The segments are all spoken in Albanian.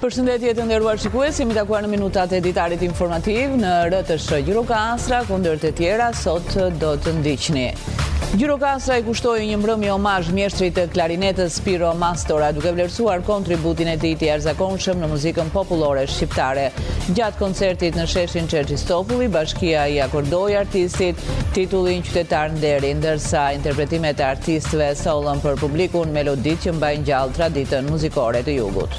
Përshëndetje të nderuar shikues, jemi takuar në minutat e editarit informativ në RTS Gjirokastra, kundër të tjera sot do të ndiqni. Gjirokastra i kushtoi një mbrëmje omazh mjeshtrit të klarinetës Spiro Mastora, duke vlerësuar kontributin e tij të jashtëzakonshëm në muzikën popullore shqiptare. Gjatë koncertit në sheshin Çerçistopulli, bashkia i akordoi artistit titullin qytetar nderi, ndërsa interpretimet e artistëve sollën për publikun meloditë që mbajnë gjallë traditën muzikore të jugut.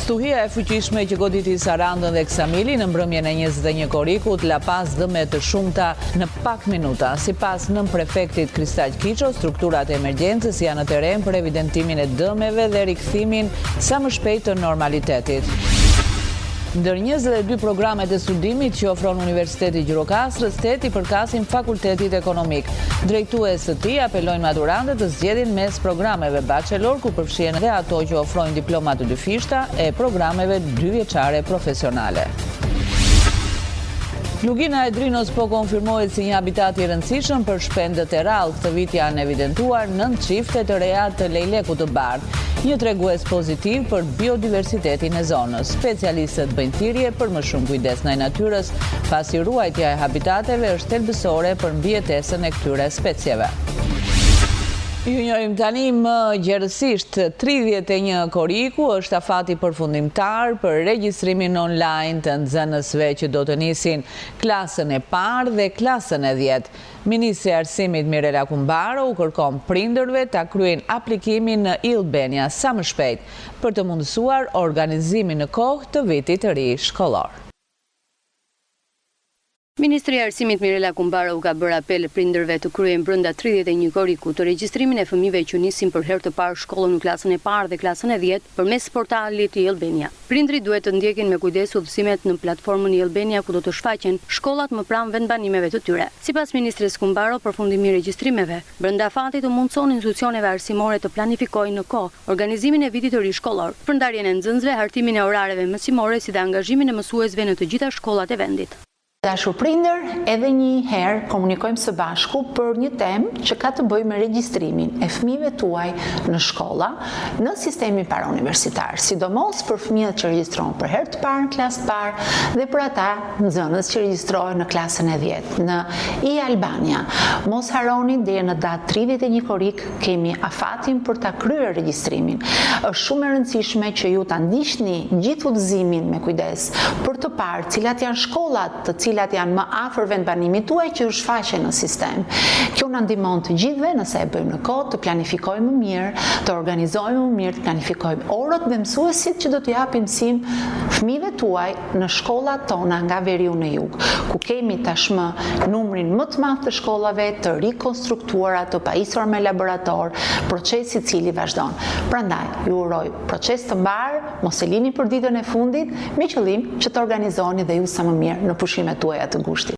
Stuhia e fuqishme që goditi Sarandën dhe Ksamili në mbrëmjen e 21 korikut la pas dëme të shumta në pak minuta. Sipas nënprefektit Kristaq Kiço, strukturat e emergjencës janë në teren për evidentimin e dëmeve dhe rikthimin sa më shpejt të normalitetit. Ndër 22 programet e studimit që ofron Universiteti Gjirokastrës, 8 i përkasin fakultetit ekonomik. Drejtues së tij apelojnë maturantët të zgjedhin mes programeve bachelor, ku përfshihen edhe ato që ofrojnë diploma të dyfishta, e programeve 2 vjeçare profesionale. Lugina e Drinos po konfirmohet si një habitat i rëndësishëm për shpendët e rrallë. Këtë vit janë evidentuar 9 çifte të reja të lejlekut të bardhë, një tregues pozitiv për biodiversitetin e zonës. Specialistët bëjnë thirrje për më shumë kujdes ndaj natyrës, pasi ruajtja e habitateve është thelbësore për mbijetesën e këtyre specieve. Ju njohim tani më gjerësisht 31 koriku është afati përfundimtar për regjistrimin online të nxënësve që do të nisin klasën e parë dhe klasën e 10. Ministri i Arsimit Mirela Kumbaro u kërkon prindërve ta kryejnë aplikimin në e-Albania sa më shpejt për të mundësuar organizimin në kohë të vitit të ri shkollor. Ministri i Arsimit Mirela Kumbaro u ka bërë apel prindërve të kryejnë brenda 31 korikut të regjistrimin e fëmijëve që nisin për herë të parë shkollën në klasën e parë dhe klasën e 10 përmes portalit e-Albania. Prindrit duhet të ndjekin me kujdes udhësimet në platformën e-Albania ku do të shfaqen shkollat më pranë vendbanimeve të tyre. Sipas ministres Kumbaro, përfundimi i regjistrimeve brenda afatit të mundson institucioneve arsimore të planifikojnë në kohë organizimin e vitit të ri shkollor, përndarjen e nxënësve, hartimin e orareve mësimore si dhe angazhimin e mësuesve në të gjitha shkollat e vendit. Dashur prindër, edhe një herë komunikojmë së bashku për një temë që ka të bëjë me regjistrimin e fëmijëve tuaj në shkolla, në sistemin parauniversitar, sidomos për fëmijët që regjistrohen për herë të parë në klasë të parë dhe për ata nxënës që regjistrohen në klasën e 10 në e-Albania. Mos harroni deri në datë 31 korik kemi afatin për ta kryer regjistrimin. Është shumë e rëndësishme që ju ta ndiqni gjithë udhëzimin me kujdes për të parë cilat janë shkollat të cilat janë më afër vendbanimit tuaj që u shfaqen në sistem. Kjo na ndihmon të gjithëve nëse e bëjmë në kohë të planifikojmë më mirë, të organizojmë më mirë, të planifikojmë orët dhe mësuesit që do të japin mësim fëmijëve tuaj në shkollat tona nga veriu në jug, ku kemi tashmë numrin më të madh të shkollave të rikonstruktuara, të pajisura me laborator, procesi i cili vazhdon. Prandaj ju uroj proces të mbar, mos e lini për ditën e fundit, me qëllim që të organizoni dhe ju sa më mirë në pushimet tuaja të ngushtit.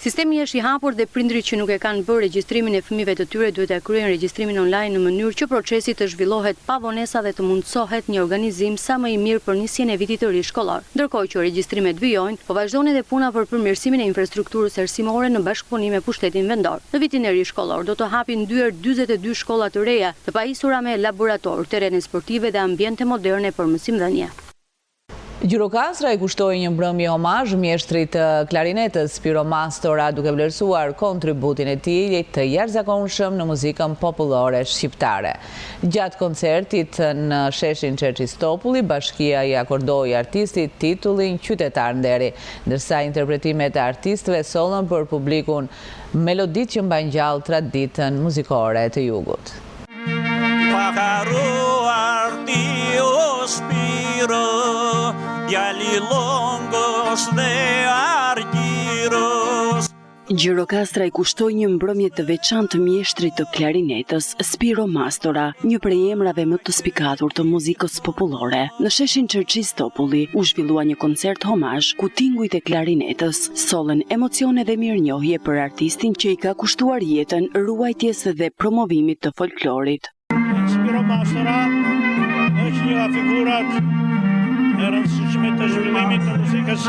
Sistemi është i hapur dhe prindrit që nuk e kanë bërë regjistrimin e fëmijëve të tyre duhet ta kryejnë regjistrimin online në mënyrë që procesi të zhvillohet pa vonesa dhe të mundsohet një organizim sa më i mirë për nisjen e vitit të ri shkollor. Ndërkohë që regjistrimet vijojnë, po vazhdon edhe puna për përmirësimin e infrastrukturës arsimore në bashkëpunim me pushtetin vendor. Në vitin e ri shkollor do të hapin ndyer 42 shkolla të reja, të pajisura me laborator, terene sportive dhe ambiente moderne për mësimdhënie. Gjirokastra i kushtoi një mbrëmje omazh mjeshtrit të klarinetës Spiro Mastora, duke vlerësuar kontributin e tij të jashtëzakonshëm në muzikën popullore shqiptare. Gjatë koncertit në sheshin Çerçistopulli, bashkia i akordoi artistit titullin qytetar nderi, ndërsa interpretimet e artistëve sollën për publikun meloditë që mbajnë gjallë traditën muzikore të jugut. Gjirokastra i kushtoi një mbrëmje të veçantë mjeshtrit të klarinetës Spiro Mastora, një prej emrave më të spikatur të muzikës popullore. Në sheshin Çerçistopulli u zhvillua një koncert homazh ku tingujt e klarinetës sollën emocione dhe mirënjohje për artistin që i ka kushtuar jetën ruajtjes dhe promovimit të folklorit. Spiro Mastora është një nga figurat e rëndësishme të zhvillimit të muzikës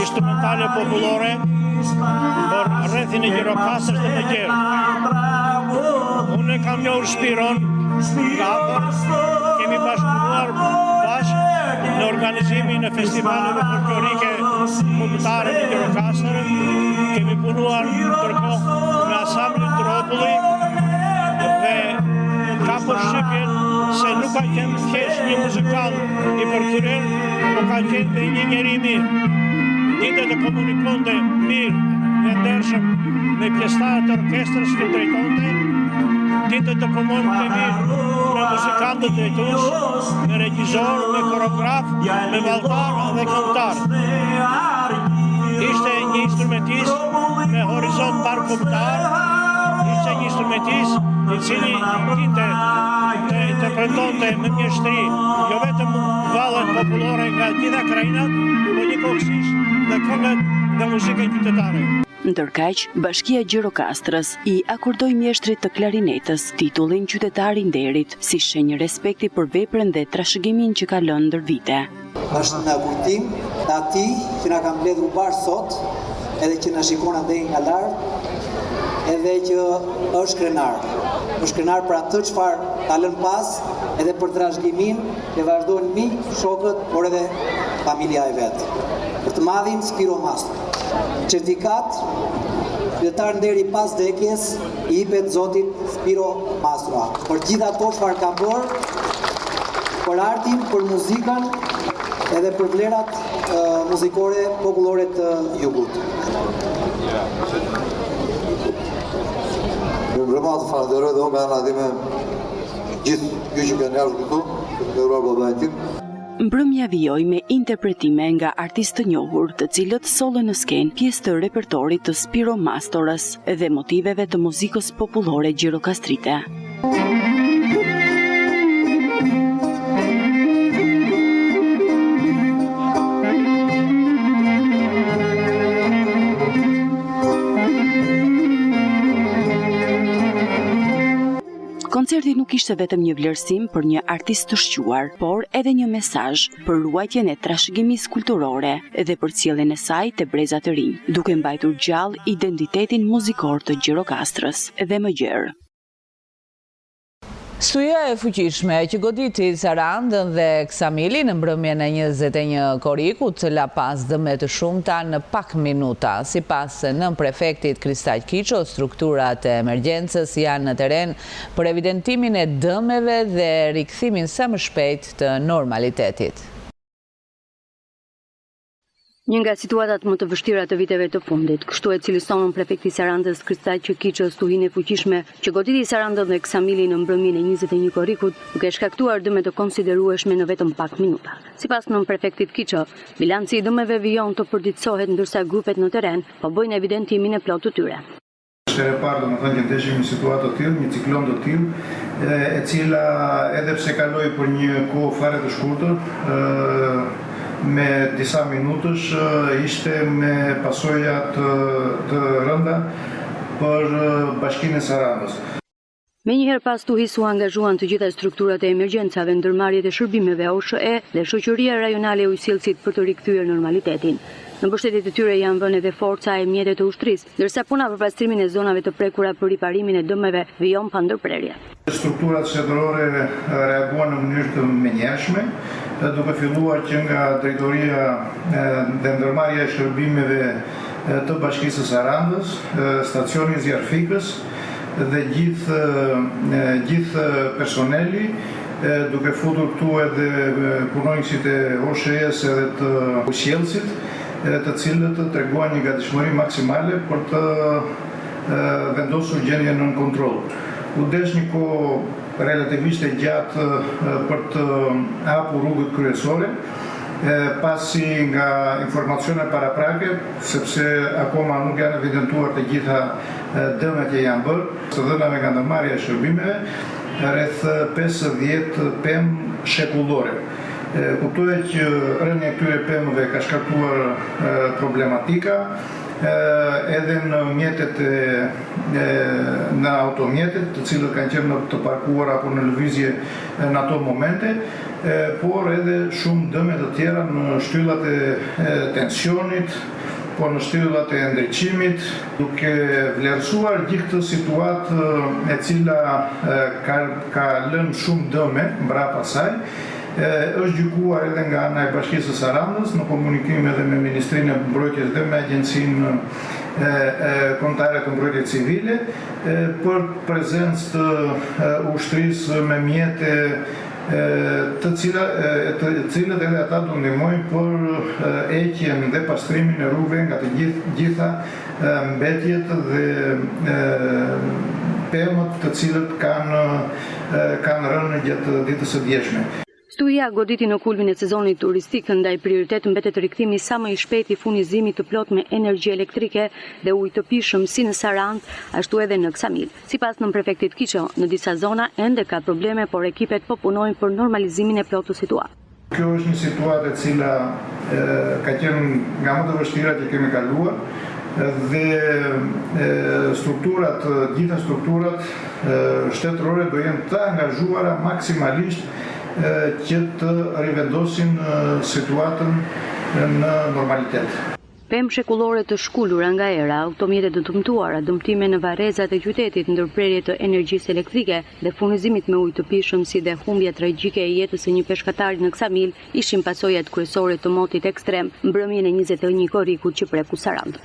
instrumentale popullore për rrethin e Gjirokastrës dhe të gjerë. Unë kam njohur Spiron nga afër, kemi bashkëpunuar bashkë në organizimin e festivaleve folklorike kombëtare në Gjirokastër. Kemi punuar ndërkohë me ansamblin Tropulli dhe ka përshtypjen se nuk ka qenë thjesht një muzikant i përkthyer, por ka qenë dhe një njeri mirë. Ditë të komunikonte mirë dhe ndershëm me pjesëtarët e orkestrës që drejtonte, ditë të komunikonte mirë me muzikantët drejtues, me regjizor, me koreograf, me vallëtar dhe këngëtar. Ishte një instrumentist me horizont bashkëkombëtar, ishte një instrumentist i cili dinte të interpretonte me mjeshtri jo vetëm vallet popullore nga gjitha krajinat, por njëkohësisht dhe këngët dhe muzikën qytetare. Ndërkaq, Bashkia e Gjirokastrës i akordoi mjeshtrit të klarinetës titullin qytetar i nderit, si shenjë respekti për veprën dhe trashëgimin që ka lënë ndër vite. Është në kujtim të atij që na ka mbledhur bashkë sot, edhe që na shikon ande nga lart, edhe që është krenar. Është krenar për atë çfarë ka lënë pas, edhe për trashëgimin që vazhdojnë miq, shokët, por edhe familja e vet. Për të madhin Spiro Mastro. Certifikat qytetar nderi pas vdekjes i jepet zotit Spiro Mastro. Për gjithë ato çfarë ka bërë, për artin, për muzikën, edhe për vlerat muzikore popullore të jugut. Në mbrëma të falenderoj dhe unë nga nga time gjithë ju që kanë ardhur këtu, të nderuar babain tim. Mbrëmja vijoi me interpretime nga artistë të njohur, të cilët sollën në skenë pjesë të repertorit të Spiro Mastorës dhe motiveve të muzikës popullore gjirokastrite. Koncerti nuk ishte vetëm një vlerësim për një artist të shquar, por edhe një mesazh për ruajtjen e trashëgimisë kulturore dhe për sjelljen e saj te brezat e rinj, duke mbajtur gjallë identitetin muzikor të Gjirokastrës dhe më gjerë. Studia e fuqishme që goditi Sarandën dhe Ksamilin në mbrëmjen e 21 korikut la pas dëme të shumta në pak minuta. Sipas nënprefektit Kristaq Kiço, strukturat e emergjencës janë në teren për evidentimin e dëmeve dhe rikthimin sa më shpejt të normalitetit. Një nga situatat më të vështira të viteve të fundit, kështu e cilëson prefekti i Sarandës Kristaq Kiço studinë e fuqishme që goditi Sarandën dhe Ksamilin në mbrëmjen e 21 korikut, duke shkaktuar dëme të konsiderueshme në vetëm pak minuta. Sipas nënprefektit Kiço, bilanci i dëmeve vijon të përditësohet ndërsa grupet në terren po bëjnë evidentimin e plotë të tyre. Është e parë domethënë që ndeshim një situatë të tillë, një ciklon të tillë, e cila edhe pse kaloi për një kohë fare të shkurtër, me disa minutësh ishte me pasoja të rënda për bashkinë e Sarandës. Menjëherë pas tuhis u angazhuan të gjitha strukturat e emergjencave, ndërmarrjet e shërbimeve OSHE dhe shoqëria rajonale e ujësillësit për të rikthyer normalitetin. Në mbështetje të tyre janë vënë edhe forca e mjetet të ushtrisë, ndërsa puna për pastrimin e zonave të prekura për riparimin e dëmeve vijon pa ndërprerje. Strukturat shtetërore reaguan në mënyrë të menjëhershme, duke filluar që nga drejtoria dhe ndërmarrja e shërbimeve të Bashkisë së Sarandës, stacioni zjarfikës dhe gjithë personeli, duke futur këtu edhe punonjësit e OSHE-s edhe të ujësillësit, të cilët të treguan një gatishmëri maksimale për të vendosur gjendjen nën kontroll. U desh një kohë relativisht e gjatë për të hapur rrugët kryesore, pasi nga informacione paraprake, sepse akoma nuk janë evidentuar të gjitha dëmet që janë bërë, së dhënave nga ndërmarrja e shërbimeve, rreth 50 pemë shekullore. Kuptohet që rënja e këtyre pemëve ka shkaktuar problematika edhe në mjetet në automjetet, të cilët kanë qenë të parkuar apo në lëvizje në ato momente, por edhe shumë dëme të tjera në shtyllat e tensionit, po në shtyllat e ndriçimit, duke vlerësuar gjithë këtë situatë e cila ka lënë shumë dëme mbrapa saj, është gjykuar edhe nga ana e Bashkisë së Sarandës në komunikim edhe me Ministrinë e Mbrojtjes dhe me Agjencinë Kombëtare të Mbrojtjes Civile për prezencë të ushtrisë me mjete të cilët edhe ata do ndihmojnë për heqjen dhe pastrimin e rrugëve nga të gjitha mbetjet dhe pemët të cilët kanë rënë gjatë ditës së djeshme. Studia goditi në kulmin e sezonit turistik, ndaj prioritet mbetet rikthimi sa më i shpejt i furnizimit të plot me energji elektrike dhe ujë të pishëm si në Sarandë, ashtu edhe në Ksamil. Sipas nën prefektit Kiço, në disa zona ende ka probleme, por ekipet po punojnë për normalizimin e plotë të situatës. Kjo është një situatë e cila ka qenë nga më të vështira që kemi kaluar dhe gjitha strukturat shtetërore do jenë të angazhuara maksimalisht që të rivendosin situatën në normalitet. Pemë shekullore të shkullura nga era, automjete të dëmtuara, dëmtime në varrezat e qytetit, ndërprerje të energjisë elektrike dhe furnizimit me ujë të pishëm si dhe humbja tragjike e jetës së një peshkatari në Ksamil ishin pasojat kryesore të motit ekstrem mbrëmjen e 21 korrikut që preku Sarandë.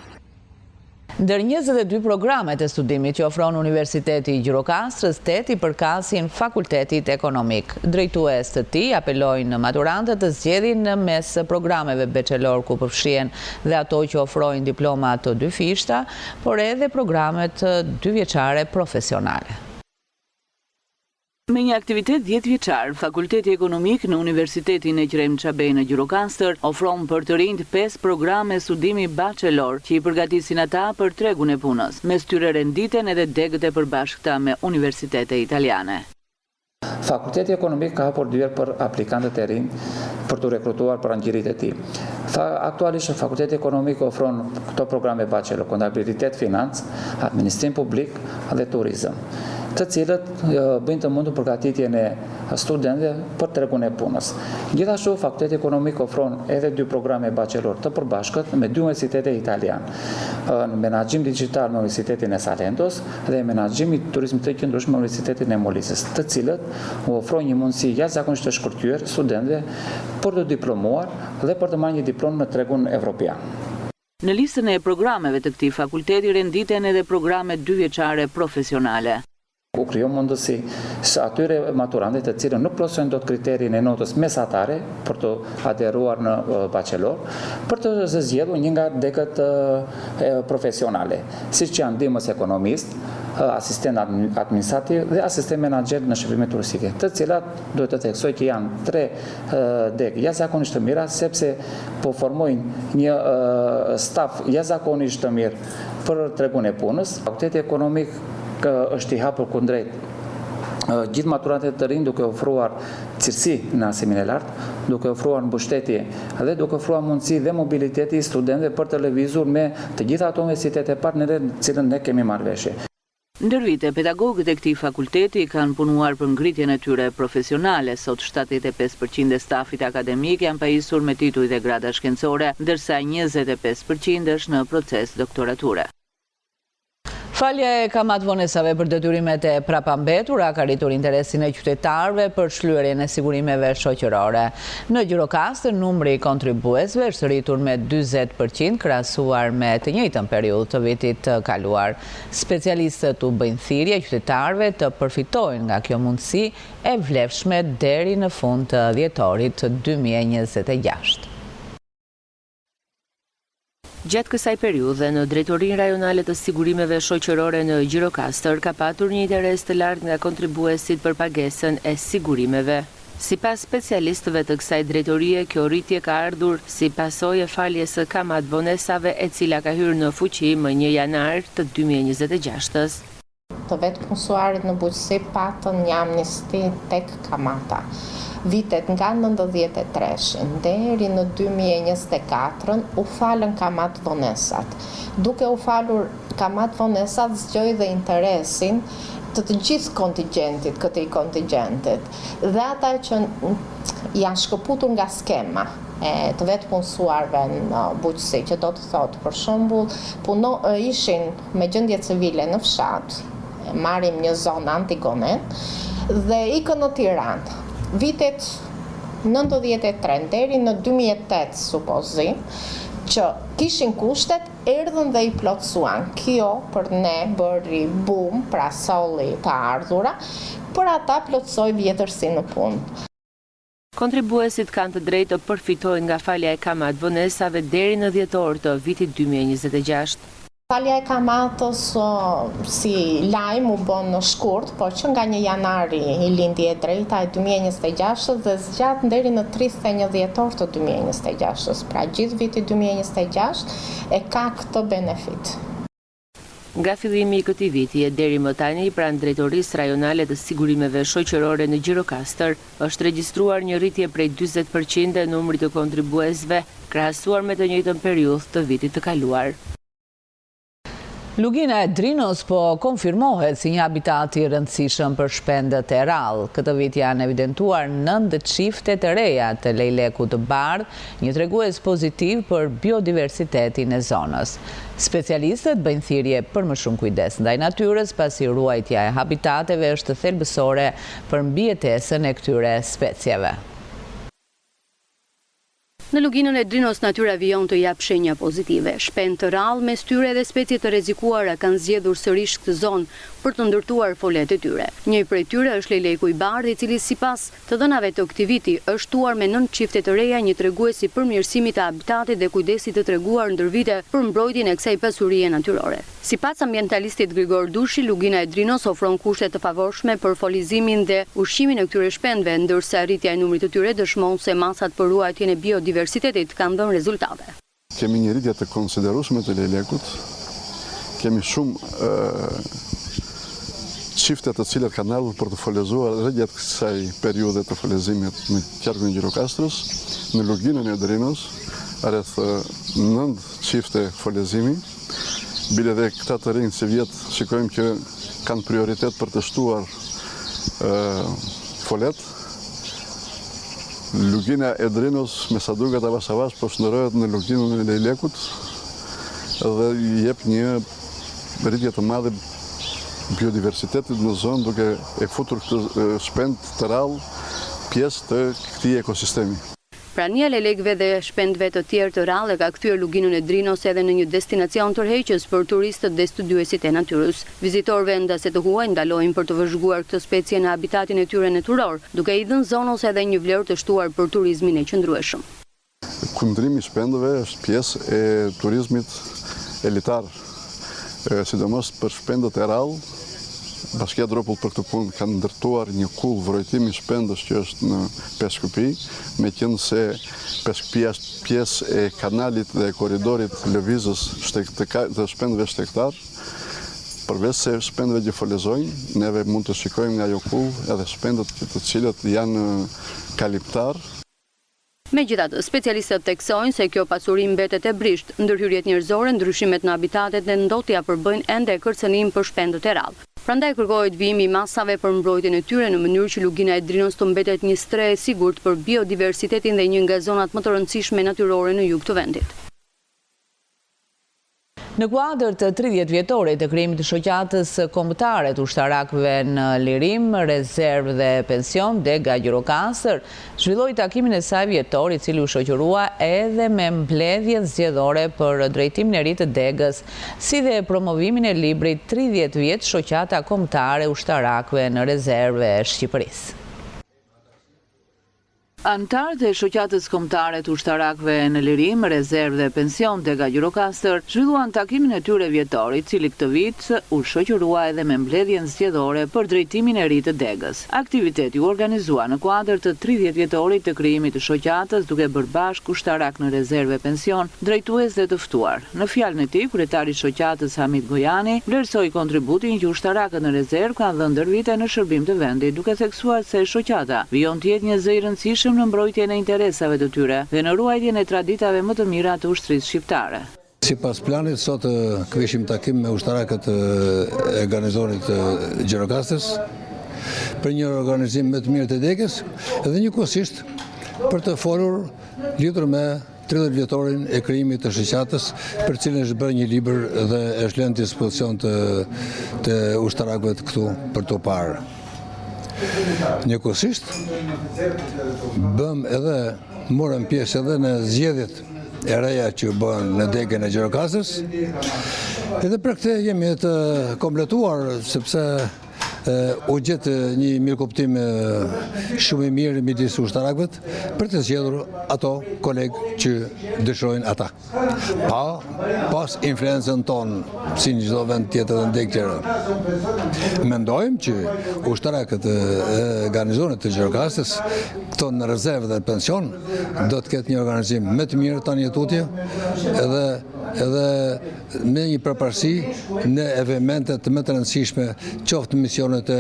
Ndër 22 programet e studimit që ofron Universiteti i Gjirokastrës, 8 i përkasin fakultetit ekonomik. Drejtues të tij apelojnë maturantët të zgjedhin në mes programeve bachelor ku përfshihen dhe ato që ofrojnë diploma të 2 fishta, por edhe programet 2 vjeçare profesionale. Me një aktivitet 10 vjeçar, Fakulteti Ekonomik në Universitetin e Qrem Çabej në Gjirokastër ofron për të rinjt 5 programe studimi bachelor që i përgatisin ata për tregun e punës, mes tyre renditen edhe degët e përbashkëta me universitete italiane. Fakulteti Ekonomik ka hapur dyert për aplikantët e rinj për të rekrutuar për anëgjirit e tij. Aktualisht Fakulteti Ekonomik ofron këto programe bachelor, kontabilitet, financë, administrim publik dhe turizëm, të cilët bëjnë të mundur përgatitjen e studentëve për tregun e punës. Gjithashtu Fakulteti Ekonomik ofron edhe 2 programe bachelor të përbashkët me 2 universitete italiane, në menaxhim digjital me Universitetin e Salentos dhe menaxhim i turizmit të qëndrueshëm me Universitetin e Molisës, të cilët u ofrojnë një mundësi jashtëzakonisht të shkëlqyer studentëve për të diplomuar dhe për të marrë një diplomë në tregun evropian. Në listën e programeve të këtij fakulteti renditen edhe programe 2 vjeçare profesionale. U krijon mundësi së atyre maturantëve të cilët nuk plotësojnë dot kriterin e notës mesatare për të aderuar në bachelor, për të zgjedhur një nga degët profesionale, siç janë ndihmës ekonomist, asistent administrativ dhe asistent menaxher në shërbime turistike, të cilat duhet të theksoj që janë 3 degë jashtëzakonisht të mira, sepse po formojnë një staf jashtëzakonisht të mirë për tregun e punës. Fakulteti Ekonomik është i hapur kundrejt gjithë maturantëve të rinj, duke ofruar cilësi në arsimin e lartë, duke ofruar mbështetje dhe duke ofruar mundësi dhe mobiliteti i studentëve për të lëvizur me të gjitha ato universitete partnere të cilën ne kemi marrëveshje. Ndër vite, pedagogët e këtij fakulteti kanë punuar për ngritjen e tyre profesionale. Sot 75% e stafit akademik janë pajisur me tituj dhe grada shkencore, ndërsa 25% është në proces doktorature. Falja e kamatvonesave për detyrimet e prapambetura ka rritur interesin e qytetarëve për shlyerjen e sigurimeve shoqërore. Në Gjirokastër, numri i kontribuesve është rritur me 40% krahasuar me të njëjtën periudhë të vitit të kaluar. Specialistët u bëjnë thirrje qytetarëve të përfitojnë nga kjo mundësi e vlefshme deri në fund të dhjetorit 2026. Gjatë kësaj periudhe, në Drejtorinë Rajonale të Sigurimeve Shoqërore në Gjirokastër ka patur një interes të lartë nga kontribuesit për pagesën e sigurimeve. Sipas specialistëve të kësaj drejtorie, kjo rritje ka ardhur si pasojë e faljes së kamatvonesave e cila ka hyrë në fuqi më 1 janar të 2026-s. Të vetë punësuarit në bujqësi patën një amnisti tek kamata. Vitet nga 93-shin deri në 2024 u falën kamatvonesat. Duke u falur kamatvonesat, zgjoi dhe interesin të gjithë kontingjentit, këtij kontingjentit. Dhe ata që janë shkëputur nga skema të vetë punësuarve në bujqësi, që do të thotë, për shembull, ishin me gjendje civile në fshat, marrim një zonë Antigonen, dhe ikën në Tiranë. Vitet 93 deri në 2008 supozim, që kishin kushtet, erdhën dhe i plotësuan. Kjo për ne bëri bum, pra solli të ardhura, për ata plotësoi vjetërsi në punë. Kontribuesit kanë të drejtë të përfitojnë nga falja e kamat vonesave deri në dhjetor të vitit 2026. Falja e kamatës si lajm u bën në shkurt, por që nga 1 janari i lindi e drejta e 2026 dhe zgjat deri në 31 dhjetor të 2026. Pra gjithë viti 2026 e ka këtë benefit. Nga fillimi i këtij viti e deri më tani, pranë Drejtorisë Rajonale të Sigurimeve Shoqërore në Gjirokastër, është regjistruar një rritje prej 40% e numrit të kontribuesve, krahasuar me të njëjtën periudhë të vitit të kaluar. Lugina e Drinos po konfirmohet si një habitat i rëndësishëm për shpendët e rrallë. Këtë vit janë evidentuar 9 çifte të reja të lejlekut të bardh, një tregues pozitiv për biodiversitetin e zonës. Specialistët bëjnë thirrje për më shumë kujdes ndaj natyrës, pasi ruajtja e habitateve është thelbësore për mbijetesën e këtyre specieve. Në luginën e Drinos natyra vijon të jap shenja pozitive. Shpend të rrallë, mes tyre dhe specie të rrezikuara kanë zgjedhur sërish këtë zonë për të ndërtuar folet e tyre. Një prej tyre është lejleku i bardh, i cili sipas të dhënave të këtij viti është tuar me 9 çifte të reja, një tregues i përmirësimit të habitatit dhe kujdesit të treguar ndër vite për mbrojtjen e kësaj pasurie natyrore. Sipas ambientalistit Grigor Dushi, lugina e Drinos ofron kushte të favorshme për folizimin dhe ushqimin e këtyre shpendëve, ndërsa rritja e numrit të tyre dëshmon se masat për ruajtjen e biodiversitetit kanë dhënë rezultate. Kemi një rritje të konsiderueshme të lejlekut, kemi shumë çifte të cilat kanë ardhur për të folizuar edhe gjatë kësaj periudhe të folizimit në qarkun e Gjirokastrës, në luginën e Drinos, rreth 9 çifte folizimi. Bile dhe këta të rinj si vjet shikojmë që kanë prioritet për të shtuar folet. Lugina e Drinos me sa duket avash avash po shndërrohet në luginën e lejlekut dhe jep një rritje të madhe biodiversitetit në zonë, duke e futur këtë shpend të rrallë pjesë të këtij ekosistemi. Prania lejlekëve dhe shpendëve të tjerë të rrallë ka kthyer luginën e Drinos edhe në një destinacion tërheqës për turistët dhe studiuesit e natyrës. Vizitorëve ndase të huaj ndalojnë për të vëzhguar këtë specie në habitatin e tyre natyror, duke i dhënë zonës edhe një vlerë të shtuar për turizmin e qëndrueshëm. Kundrimi i shpendëve është pjesë e turizmit elitar, sidomos për shpendët e rrallë. Bashkia Dropull për këtë punë kanë ndërtuar një kull vrojtimi shpendësh që është në Peshkupi, me qenë se Peshkupia është pjesë e kanalit dhe korridorit lëvizjes të shpendëve shtektar. Përveç se shpendëve që folizojnë, neve mund të shikojmë nga ajo kull edhe shpendët të cilët janë kaliptar. Megjithatë, specialistët theksojnë se kjo pasuri mbetet e brisht, ndërhyrjet njerëzore, ndryshimet në habitatet dhe ndotja përbëjnë ende kërcënim për shpendët e rrallë. Prandaj kërkohet vijimi i masave për mbrojtjen e tyre në mënyrë që lugina e Drinos të mbetet një stre e sigurt për biodiversitetin dhe një nga zonat më të rëndësishme natyrore në jug të vendit. Në kuadër të 30 vjetorit të krijimit të shoqatës kombëtare të ushtarakëve në lirim, rezervë dhe pension Dega Gjirokastër zhvilloi takimin e saj vjetor, i cili u shoqërua edhe me mbledhje zgjedhore për drejtimin e ri të Degës, si dhe promovimin e librit 30 vjet shoqata kombëtare ushtarakëve në rezervë e Shqipërisë. Antarët e shoqatës kombëtare të ushtarakëve në lirim, rezervë dhe pension Dega Gjirokastër zhvilluan takimin e tyre vjetor, i cili këtë vit u shoqërua edhe me mbledhjen zgjedhore për drejtimin e ri të Degës. Aktiviteti u organizua në kuadër të 30 vjetorit të krijimit të shoqatës, duke bërë bashkë ushtarak në rezervë dhe pension, drejtues dhe të ftuar. Në fjalën e tij, kryetari i shoqatës Hamid Gojani vlerësoi kontributin që ushtarakët në rezervë kanë dhënë ndër vite në shërbim të vendit, duke theksuar se shoqata vijon të jetë një zë i rëndësishëm në mbrojtjen e interesave të tyre dhe në ruajtjen e traditave më të mira të ushtrisë shqiptare. Sipas planit, sot kishim takim me ushtarakët e garnizorit Gjirokastës për një organizim më të mirë të Degës dhe njëkohësisht për të folur lidhur me 30 vjetorin e krijimit të shoqatës, për cilën është bërë një libër dhe është lënë në dispozicion të ushtarakëve këtu për të parë. Njëkohësisht, morëm pjesë edhe në zgjedhjet e reja që bën në degën e Gjirokastrës, edhe për këtë jemi të kompletuar, sepse u gjetë një mirëkuptim shumë i mirë midis ushtarakëve për të zgjedhur ato kolegë që dëshirojnë ata. Pas influencën tonë, si në çdo vend tjetër dhe ndeg tjetër. Mendojmë që ushtarakët e garnizonet të Gjirokastrës, këto në rezervë dhe pension, do të ketë një organizim më të mirë tani tutje, edhe me një përparësi në evente të më të rëndësishme, qoftë misionet e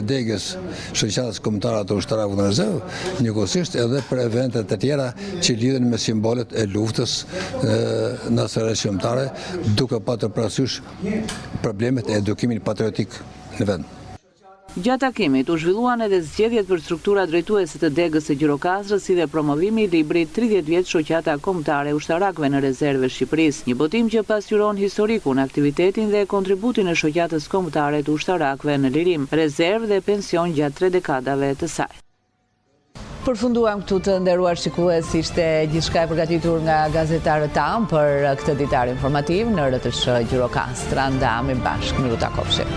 degës, shoqatës kombëtare të ushtarakëve në rezervë, njëkohësisht edhe për evente të tjera që lidhen me simbolet e luftës nacionale shqiptare, duke pasur parasysh problemet e edukimit patriotik në vend. Gjatë takimit u zhvilluan edhe zgjedhjet për struktura drejtuese të degës së Gjirokastrës, si dhe promovimi i librit 30 vjet shoqata kombëtare ushtarakëve në rezervë Shqipërisë, një botim që pasqyron historikun, aktivitetin dhe kontributin e shoqatës kombëtare të ushtarakëve në lirim, rezervë dhe pension gjatë 3 dekadave të saj. Përfunduam këtu të nderuar shikues, ishte gjithçka e përgatitur nga gazetarët tanë për këtë ditar informativ në RTS Gjirokastra. Ndahemi bashkë, Miruta Kopshi.